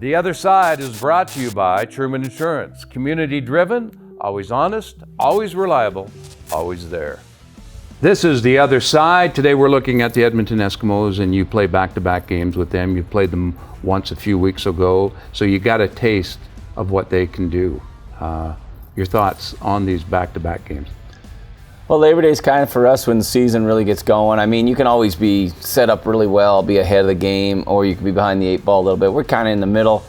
The Other Side is brought to you by Truman Insurance. Community-driven, always honest, always reliable, always there. This is The Other Side. Today we're looking at the Edmonton Eskimos, and you play back-to-back games with them. You played them once a few weeks ago, so you got a taste of what they can do. Your thoughts on these back-to-back games? Well, Labor Day is kind of for us when the season really gets going. I mean, you can always be set up really well, be ahead of the game, or you can be behind the eight ball a little bit. We're kind of in the middle,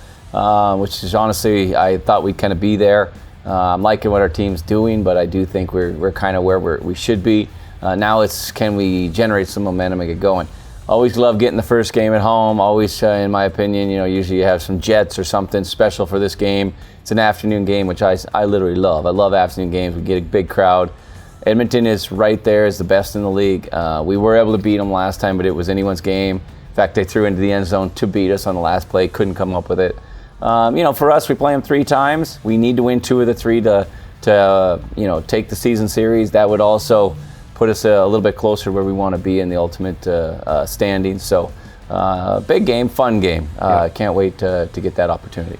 which is honestly, I thought we'd kind of be there. I'm liking what our team's doing, but I do think we're kind of where we should be. Now it's, can we generate some momentum and get going? Always love getting the first game at home. Always, in my opinion, usually you have some Jets or something special for this game. It's an afternoon game, which I literally love. I love afternoon games. We get a big crowd. Edmonton is right there as the best in the league. We were able to beat them last time, but it was anyone's game. In fact, they threw into the end zone to beat us on the last play. Couldn't come up with it. For us, we play them 3 times. We need to win 2 of the 3 to take the season series. That would also put us a little bit closer where we want to be in the ultimate standings. So, big game, fun game. Can't wait to get that opportunity.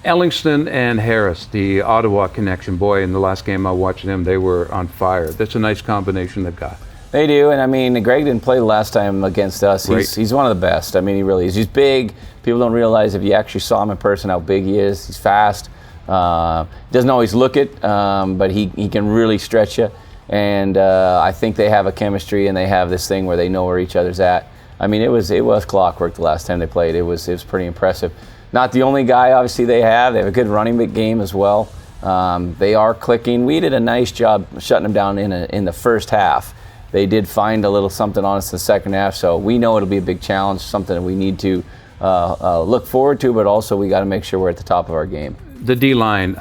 Ellingston and Harris, the Ottawa connection. Boy, in the last game I watched them, they were on fire. That's a nice combination they've got. They do, and I mean, Greg didn't play the last time against us. He's one of the best. I mean, he really is. He's big. People don't realize if you actually saw him in person how big he is. He's fast. Doesn't always look it, but he can really stretch you. And I think they have a chemistry, and they have this thing where they know where each other's at. I mean, it was clockwork the last time they played. It was pretty impressive. Not the only guy, obviously, they have. They have a good running back game as well. They are clicking. We did a nice job shutting them down in the first half. They did find a little something on us in the second half, so we know it'll be a big challenge, something that we need to look forward to, but also we got to make sure we're at the top of our game. The D-line,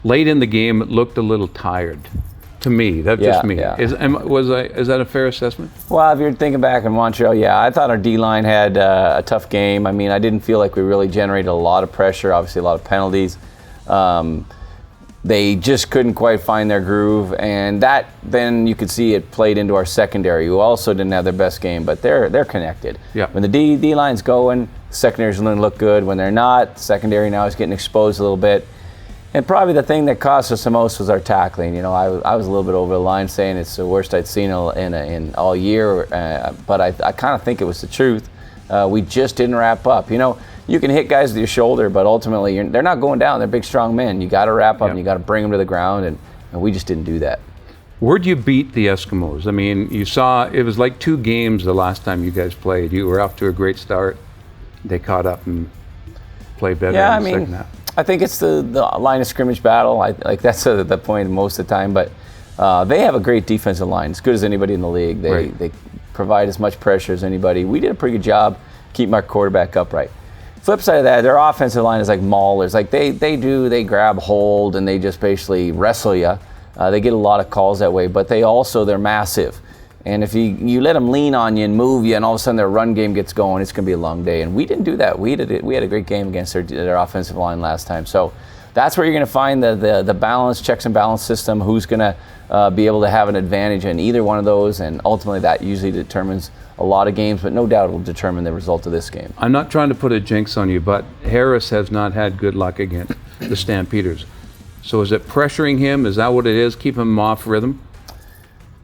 late in the game, it looked a little tired. To me, that's just me. Yeah. Is that a fair assessment? Well, if you're thinking back in Montreal, I thought our D-line had a tough game. I mean, I didn't feel like we really generated a lot of pressure, obviously a lot of penalties. They just couldn't quite find their groove, and that then you could see it played into our secondary, who also didn't have their best game, but they're connected. Yeah. When the D-line's going, the secondary's going to look good. When they're not, the secondary now is getting exposed a little bit. And probably the thing that cost us the most was our tackling. I was a little bit over the line saying it's the worst I'd seen in all year, but I kind of think it was the truth. We just didn't wrap up. You can hit guys with your shoulder, but ultimately they're not going down. They're big, strong men. You got to wrap up, and you got to bring them to the ground, and we just didn't do that. Where'd you beat the Eskimos? I mean, you saw it was like 2 games the last time you guys played. You were off to a great start. They caught up and played better in the second half. I think it's the line of scrimmage battle. That's the point most of the time. But they have a great defensive line, as good as anybody in the league. They provide as much pressure as anybody. We did a pretty good job keeping our quarterback upright. Flip side of that, their offensive line is like maulers. They grab hold and they just basically wrestle you. They get a lot of calls that way, but they're massive. And if you let them lean on you and move you, and all of a sudden their run game gets going, it's going to be a long day. And we didn't do that. We had a great game against their offensive line last time. So that's where you're going to find the balance, checks and balance system, who's going to be able to have an advantage in either one of those. And ultimately that usually determines a lot of games, but no doubt it will determine the result of this game. I'm not trying to put a jinx on you, but Harris has not had good luck against the Stampeders. So is it pressuring him? Is that what it is? Keep him off rhythm?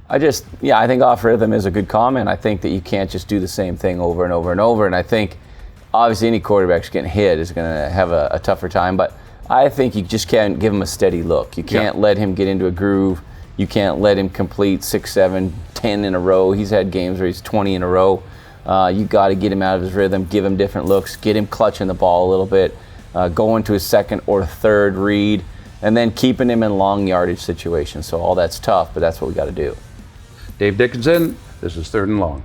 I think off rhythm is a good comment. I think that you can't just do the same thing over and over and over. And I think obviously any quarterback getting hit is going to have a tougher time. But I think you just can't give him a steady look. You can't let him get into a groove. You can't let him complete 6, 7, 10 in a row. He's had games where he's 20 in a row. You got to get him out of his rhythm, give him different looks, get him clutching the ball a little bit, go into his second or third read, and then keeping him in long yardage situations. So all that's tough, but that's what we got to do. Dave Dickenson, this is 3rd and Long.